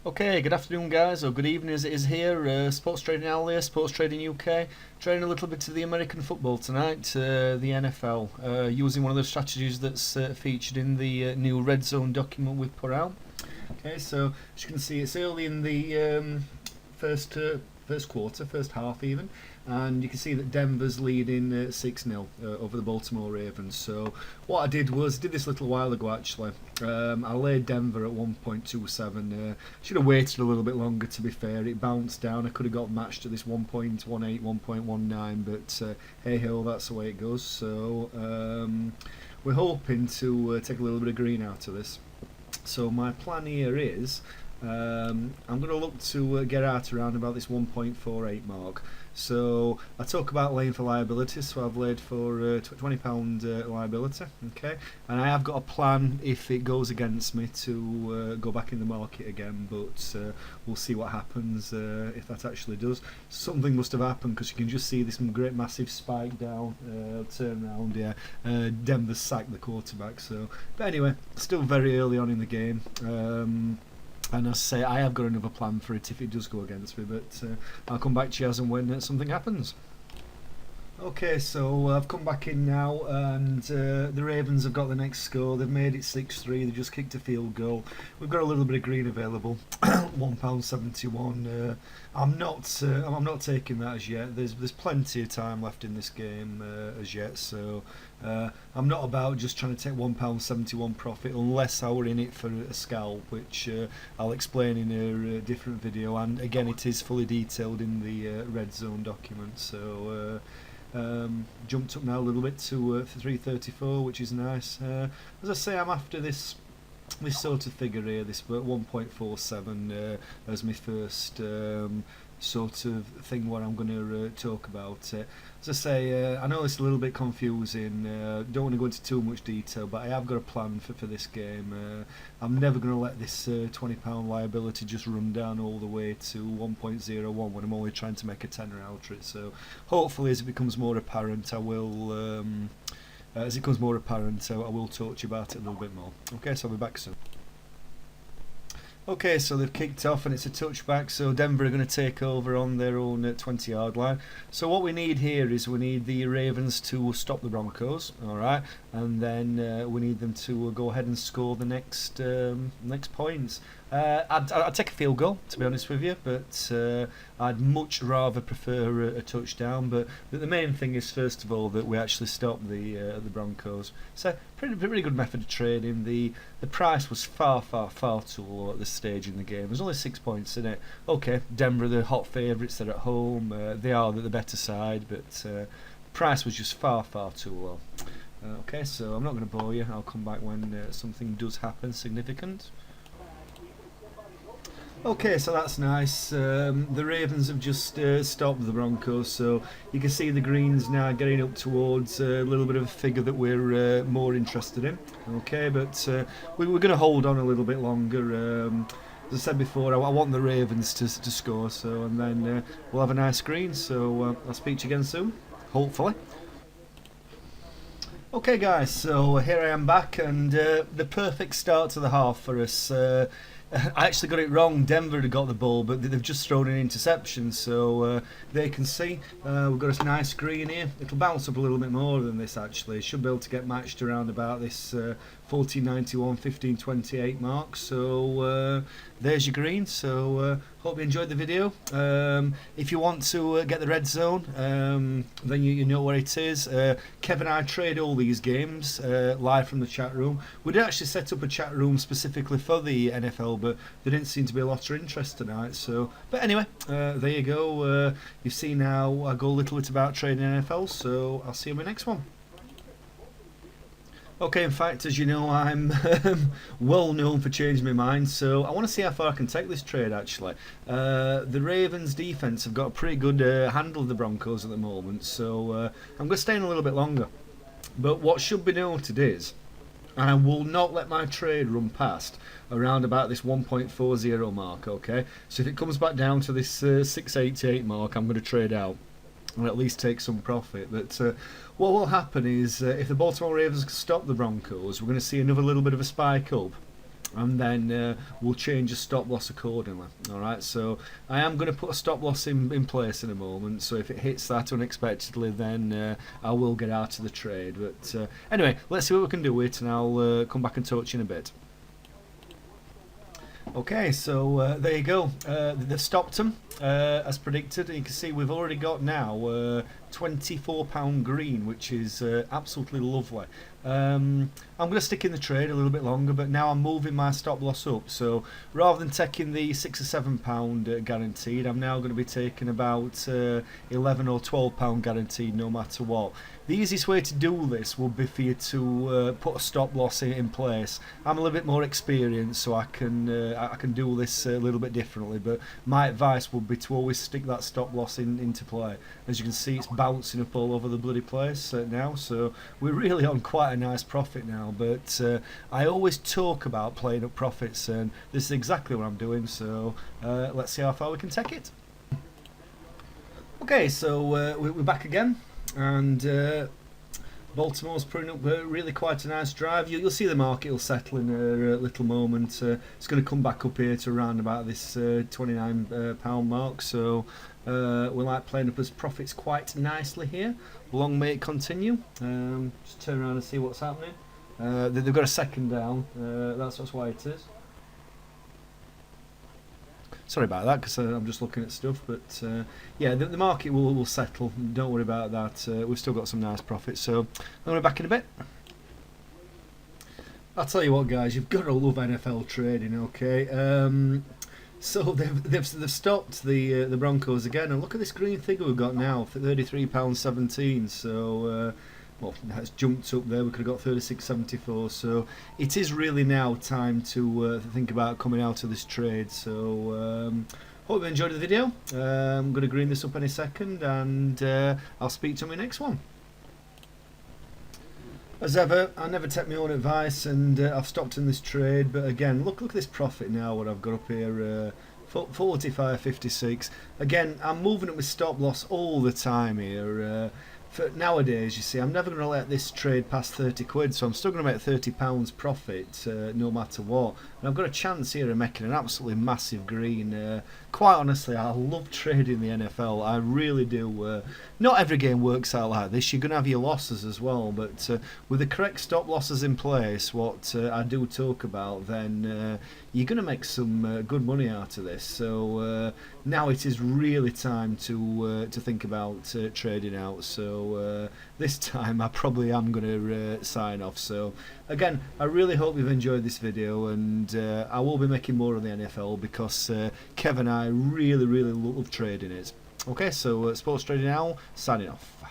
Okay, good afternoon, guys, or good evening as it is here. Sports Trading Al here, Sports Trading UK. Trading a little bit to the American football tonight, the NFL, using one of the strategies that's featured in the new Red Zone document we've put out. Okay, so as you can see, it's early in the first quarter, first half even, and you can see that Denver's leading 6-0 over the Baltimore Ravens. So what I did was, did this a little while ago actually. I laid Denver at 1.27. Should have waited a little bit longer, to be fair. It bounced down. I could have got matched at this 1.18, 1.19, but hey ho, that's the way it goes. So we're hoping to take a little bit of green out of this. So my plan here is I'm going to look to get out around about this 1.48 mark. So I talk about laying for liability, so I've laid for £20 liability, okay, and I have got a plan if it goes against me to go back in the market again, but we'll see what happens if that actually does. Something must have happened, because you can just see this great massive spike down, turn around, yeah. Denver's sacked the quarterback, so, but anyway, still very early on in the game. And as I say, I have got another plan for it if it does go against me, but I'll come back to you as and when something happens. Okay, so I've come back in now, and the Ravens have got the next score. They've made it 6-3. They just kicked a field goal. We've got a little bit of green available, £1.71. I'm not taking that as yet. There's plenty of time left in this game as yet, so I'm not about just trying to take £1.71 profit unless I were in it for a scalp, which I'll explain in a different video. And again, it is fully detailed in the Red Zone document. So. Jumped up now a little bit to 334, which is nice. As I say, I'm after this sort of figure here, this 1.47 as my first sort of thing what I'm going to talk about. As I say, I know it's a little bit confusing. Don't want to go into too much detail, but I have got a plan for this game. I'm never going to let this £20 liability just run down all the way to 1.01 when I'm only trying to make a tenner out of it. So hopefully, as it becomes more apparent, I will. As it becomes more apparent, I will talk to you about it a little bit more. Okay, so I'll be back soon. Okay, so they've kicked off and it's a touchback, so Denver are going to take over on their own 20-yard line. So what we need here is we need the Ravens to stop the Broncos, alright, and then we need them to go ahead and score the next points. I'd take a field goal, to be honest with you, but I'd much rather prefer a touchdown. But the main thing is, first of all, that we actually stop the Broncos. So pretty good method of trading. The price was far too low at this stage in the game. There's only 6 points in it. Okay, Denver are the hot favourites. They're at home. They are the better side, but price was just far too low. Okay, so I'm not going to bore you. I'll come back when something does happen significant. Okay, so that's nice. The Ravens have just stopped the Broncos, so you can see the greens now getting up towards a little bit of a figure that we're more interested in. Okay, but we're going to hold on a little bit longer. As I said before, I want the Ravens to score, so and then we'll have a nice screen. So I'll speak to you again soon, hopefully. Okay, guys, so here I am back, and the perfect start to the half for us. I actually got it wrong. Denver had got the ball, but they've just thrown an interception, so they can see. We've got a nice green here. It'll bounce up a little bit more than this, actually. Should be able to get matched around about this 14.91, 15.28 mark. So there's your green. So hope you enjoyed the video. If you want to get the Red Zone, then you know where it is. Kevin and I trade all these games live from the chat room. We did actually set up a chat room specifically for the NFL, but there didn't seem to be a lot of interest tonight. So, but anyway, there you go. You've seen how I go a little bit about trading NFL. So I'll see you in my next one. Okay, in fact, as you know, I'm well known for changing my mind, so I want to see how far I can take this trade, actually. The Ravens' defence have got a pretty good handle of the Broncos at the moment, so I'm going to stay in a little bit longer. But what should be noted is, I will not let my trade run past around about this 1.40 mark, okay? So if it comes back down to this 688 mark, I'm going to trade out and at least take some profit. But what will happen is if the Baltimore Ravens stop the Broncos, we're going to see another little bit of a spike up. and then we'll change the stop loss accordingly. Alright, so I am going to put a stop loss in place in a moment, so if it hits that unexpectedly, then I will get out of the trade. But anyway, let's see what we can do with it, and I'll come back and talk to you in a bit. Okay, so there you go. They've stopped them as predicted. You can see we've already got now £24 green, which is absolutely lovely. I'm going to stick in the trade a little bit longer, but now I'm moving my stop loss up. So rather than taking the £6 or £7 guaranteed, I'm now going to be taking about £11 or £12 guaranteed, no matter what. The easiest way to do this would be for you to put a stop loss in place. I'm a little bit more experienced, so I can do this a little bit differently. But my advice would be to always stick that stop loss into play. As you can see, it's bouncing up all over the bloody place now. So we're really on quite a nice profit now. But I always talk about playing up profits, and this is exactly what I'm doing. So let's see how far we can take it. Okay, so we're back again. And Baltimore's putting up really quite a nice drive. You'll see the market will settle in a little moment. It's going to come back up here to around about this £29 mark. So we like playing up as profits quite nicely here. Long may it continue. Just turn around and see what's happening. They've got a second down. That's why it is. Sorry about that, because I'm just looking at stuff, but yeah, the market will settle. Don't worry about that. We've still got some nice profits, so I'm going to be back in a bit. I'll tell you what, guys, you've got to love NFL trading, okay? So they've stopped the Broncos again, and look at this green figure we've got now, £33.17. So. Well, that's jumped up there. We could have got 36.74. So it is really now time to think about coming out of this trade. So hope you enjoyed the video. I'm going to green this up any second, and I'll speak to you in my next one. As ever, I never take my own advice, and I've stopped in this trade. But again, look at this profit now. What I've got up here. 45.56. Again, I'm moving it with stop loss all the time here. For nowadays, you see, I'm never going to let this trade past 30 quid, so I'm still going to make £30 profit no matter what. And I've got a chance here of making an absolutely massive green. Quite honestly, I love trading the NFL. I really do. Not every game works out like this. You're going to have your losses as well, but with the correct stop losses in place, what I do talk about, then you're going to make some good money out of this. So now it is really time to think about trading out. So this time I probably am going to sign off. So again, I really hope you've enjoyed this video, and I will be making more of the NFL because Kev and I really love trading it. Okay, so Sports Trading Owl signing off.